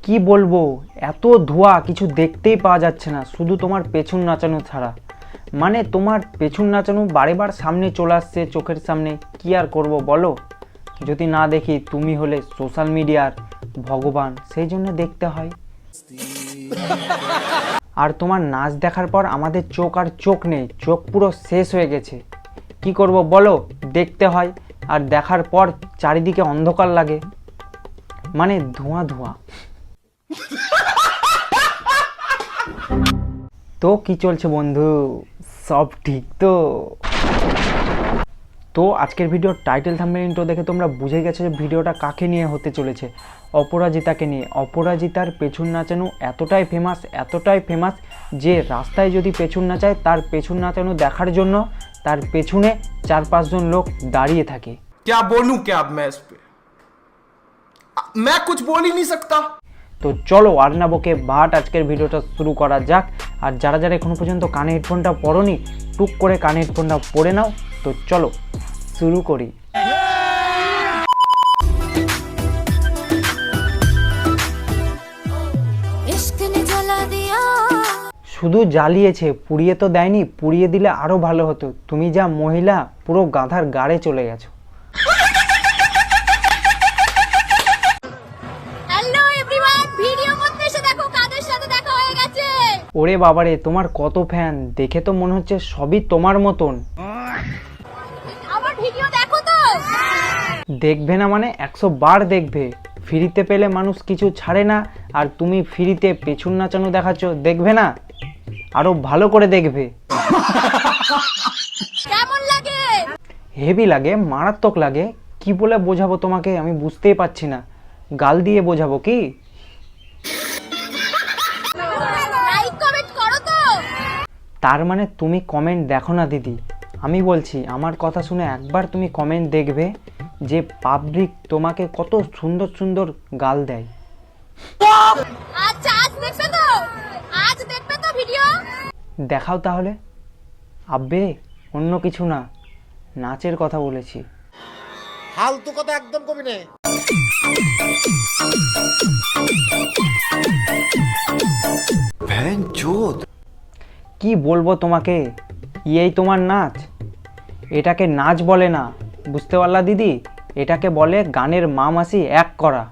কি বলবো, এত ধোঁয়া কিছু দেখতেই পাওয়া যাচ্ছে না, শুধু তোমার পেছন নাচানো ছাড়া। মানে তোমার পেছন নাচানো বারেবার সামনে চলে আসছে চোখের সামনে, কি আর করব বলো। যদি না দেখি তুমি হলে সোশ্যাল মিডিয়ার ভগবান, সেই জন্য দেখতে হয়। আর তোমার নাচ দেখার পর আমাদের চোখ আর চোখ নেই, চোখ পুরো শেষ হয়ে গেছে। কি করব বলো, দেখতে হয়। আর দেখার পর চারিদিকে অন্ধকার লাগে, মানে ধোঁয়া ধোঁয়া। তো কি চলছে বন্ধু, সব ঠিক তো? তো আজকের ভিডিওর টাইটেল থাম্বনেল ইন্ট্রো দেখে তোমরা বুঝে গেছো যে ভিডিওটা কাকে নিয়ে হতে চলেছে। অপরাজিতাকে নিয়ে। অপরাজিতার পেছন নাচানো এতটাই ফেমাস যে রাস্তায় যদি পেছন নাচায়, তার পেছন নাচানো দেখার জন্য তার পেছনে 4-5 জন লোক দাঁড়িয়ে থাকে। क्या बोलूं क्या अब मैं इस पे, मैं कुछ बोल ही नहीं सकता। তো চলো আর না বকে বাট আজকের ভিডিওটা শুরু করা যাক। আর যারা যারা এখনো পর্যন্ত কানে হেডফোনটা পরোনি, টুক করে কানে হেডফোনটা পরে নাও। তো চলো শুরু করি। শুধু জ্বালিয়েছে, পুড়িয়ে তো দেয়নি। পুড়িয়ে দিলে আরো ভালো হতো। তুমি যা মহিলা, পুরো গাধার গাড়ে চলে গেছো। ওরে বাবারে, তোমার কত ফ্যান, দেখে তো মনে হচ্ছে সবই তোমার মতন। আমার ভিডিও দেখো তো। দেখবে না মানে 100 বার দেখবে। ফ্রিতে পেলে মানুষ কিছু ছাড়ে না, আর তুমি ফ্রিতে পেছন নাচানো দেখাচ্ছ, দেখবে না? আরো ভালো করে দেখবে। কেমন লাগে? হেভি লাগে, মারাত্মক লাগে। কি বলে বোঝাবো তোমাকে, আমি বুঝতেই পারছি না। গাল দিয়ে বোঝাবো কি? লাইক কমেন্ট করো তো। তার মানে তুমি কমেন্ট দেখো না দিদি। আমি বলছি, আমার কথা শুনে একবার তুমি কমেন্ট দেখবে যে পাবলিক তোমাকে কত সুন্দর সুন্দর গাল দেয়। আচ্ছা আজ দেখবে তো ভিডিও। দেখাও তাহলে। আব্বে, অন্য কিছু না, নাচের কথা বলেছি। ফালতু কথা একদম কবি নে। কি বলবো তোমাকে, এই তোমার নাচ? এটাকে নাচ বলে না, বুঝতে পারলা দিদি? এটাকে বলে গানের মা মাসি এক করা।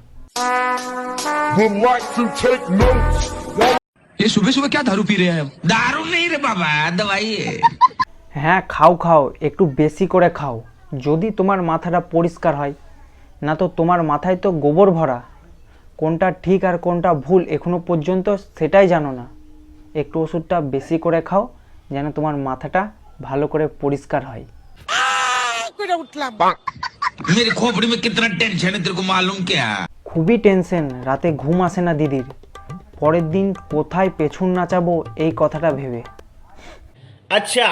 ये सुबह सुबह क्या दारू पी रहे हैं? दारू नहीं रे बाबा, दवाई है। হ্যাঁ খাও, একটু বেশি করে খাও, যদি তোমার মাথাটা পরিষ্কার হয়। না তো তোমার মাথায় তো গোবর ভরা। কোনটা ঠিক আর কোনটা ভুল এখনো পর্যন্ত সেটাই জানো না। একটু ওষুধটা বেশি করে খাও, যেন তোমার মাথাটা ভালো করে পরিষ্কার হয়। मेरी खोपड़ी में कितना टेंशन है तेरे को मालूम क्या? খুবই টেনশন, রাতে ঘুম আসে না দিদির। পরের দিন কোথায় পেছন নাচাবো এই কথাটা ভেবে। আচ্ছা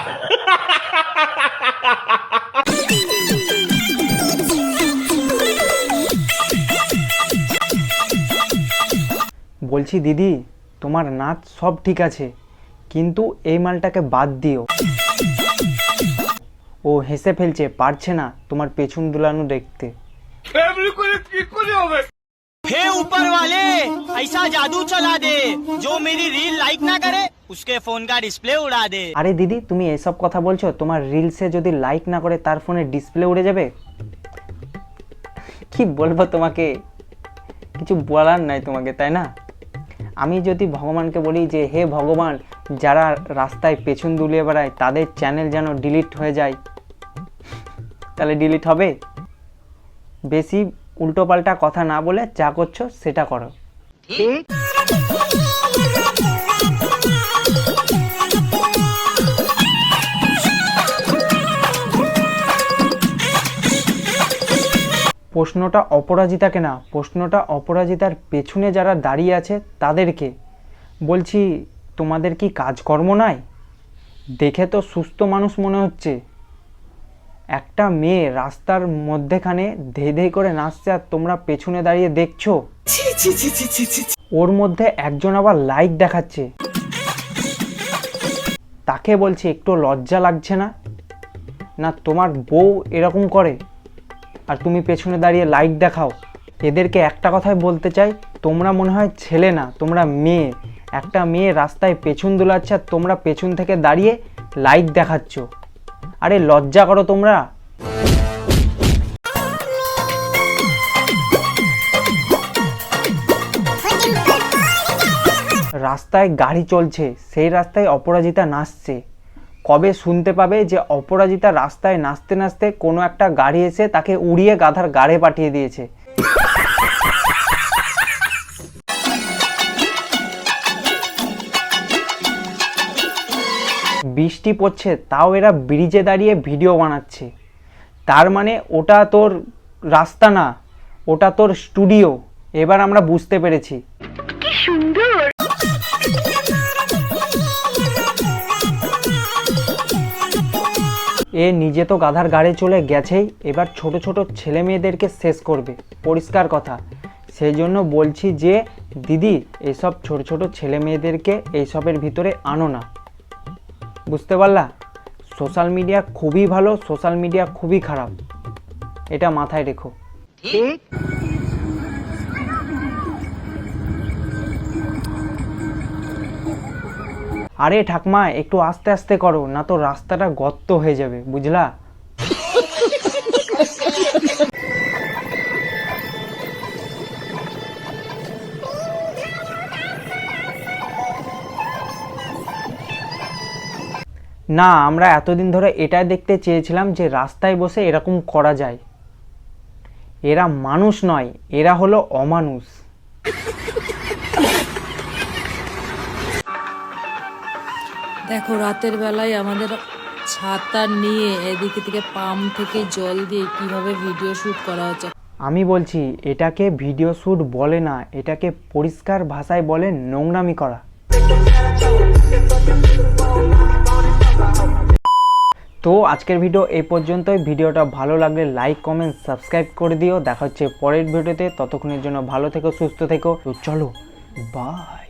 বলছি দিদি, তোমার নাচ সব ঠিক আছে, কিন্তু এই মালটাকে বাদ দিও। ও হেসে ফেলছে, পারছে না তোমার পেছন দুলানো দেখতে। हे ऊपर वाले, ऐसा जादू चला दे जो मेरी रील लाइक ना करे उसके फोन का डिस्प्ले उड़ा दे। আরে দিদি, তুমি এসব কথা বলছো? তোমার রিলসে যদি লাইক না করে তার ফোনে ডিসপ্লে উড়ে যাবে? কি বলবো তোমাকে, কিছু বলার নাই তোমাকে, তাই না? আমি যদি ভগবানকে বলি যে হে ভগবান, যারা রাস্তায় পেছন দুলিয়ে বেড়ায় তাদের চ্যানেল যেন ডিলিট হয়ে যায়, তাহলে ডিলিট হবে? বেশি উল্টোপাল্টা কথা না বলে যা করছো সেটা করো। প্রশ্নটা অপরাজিতাকে না, প্রশ্নটা অপরাজিতার পেছনে যারা দাঁড়িয়ে আছে তাদেরকে বলছি। তোমাদের কি কাজকর্ম নাই? দেখে তো সুস্থ মানুষ মনে হচ্ছে। একটা মেয়ে রাস্তার মধ্যেখানে ধেই করে নাচছে আর তোমরা পেছনে দাঁড়িয়ে দেখছো। ওর মধ্যে একজন আবার লাইক দেখাচ্ছে, তাকে বলছি একটু লজ্জা লাগছে না? না তোমার বউ এরকম করে আর তুমি পেছনে দাঁড়িয়ে লাইক দেখাও? এদেরকে একটা কথাই বলতে চাই, তোমরা মনে হয় ছেলে না, তোমরা মেয়ে। একটা মেয়ে রাস্তায় পেছন দোলাচ্ছে আর তোমরা পেছন থেকে দাঁড়িয়ে লাইক দেখাচ্ছ। আরে লজ্জা করো তোমরা। রাস্তায় গাড়ি চলছে, সেই রাস্তায় অপরাজিতা নাচছে। কবে শুনতে পাবে যে অপরাজিতা রাস্তায় নাচতে নাচতে কোনো একটা গাড়ি এসে তাকে উড়িয়ে গাধার গাড়ে পাঠিয়ে দিয়েছে? বৃষ্টি পড়ছে তাও এরা ব্রিজে দাঁড়িয়ে ভিডিও বানাচ্ছে। তার মানে ওটা তোর রাস্তা না, ওটা তোর স্টুডিও। এবার আমরা বুঝতে পেরেছি। এ নিজে তো গাধার গাড়ি চলে গেছেই, এবার ছোট ছোট ছেলে মেয়েদেরকে শেষ করবে, পরিষ্কার কথা। সেই জন্য বলছি যে দিদি, এইসব ছোট ছোট ছেলে মেয়েদেরকে এইসবের ভিতরে আনো না, বুঝতে পারলা? সোশ্যাল মিডিয়া খুবই ভালো, সোশ্যাল মিডিয়া খুবই খারাপ, এটা মাথায় রেখো। আরে ঠাকমা, একটু আস্তে আস্তে করো, না তো রাস্তাটা গর্ত হয়ে যাবে, বুঝলা? না, আমরা এতদিন ধরে এটাই দেখতে চেয়েছিলাম যে রাস্তায় বসে এরকম করা যায়। এরা মানুষ নয়, এরা হলো অমানুষ। দেখো, রাতের বেলায় আমাদের ছাতা নিয়ে এদিকে থেকে পাম্প থেকে জল দিয়ে কিভাবে ভিডিও শুট করা হচ্ছে। আমি বলছি এটাকে ভিডিও শ্যুট বলে না, এটাকে পরিষ্কার ভাষায় বলে নোংরামি করা। তো আজকের ভিডিও এই পর্যন্তই। ভিডিওটা ভালো লাগলে লাইক, কমেন্ট, সাবস্ক্রাইব করে দিও। দেখা হচ্ছে পরের ভিডিওতে। ততক্ষণের জন্য ভালো থেকো, সুস্থ থেকো। তো চলো, বাই।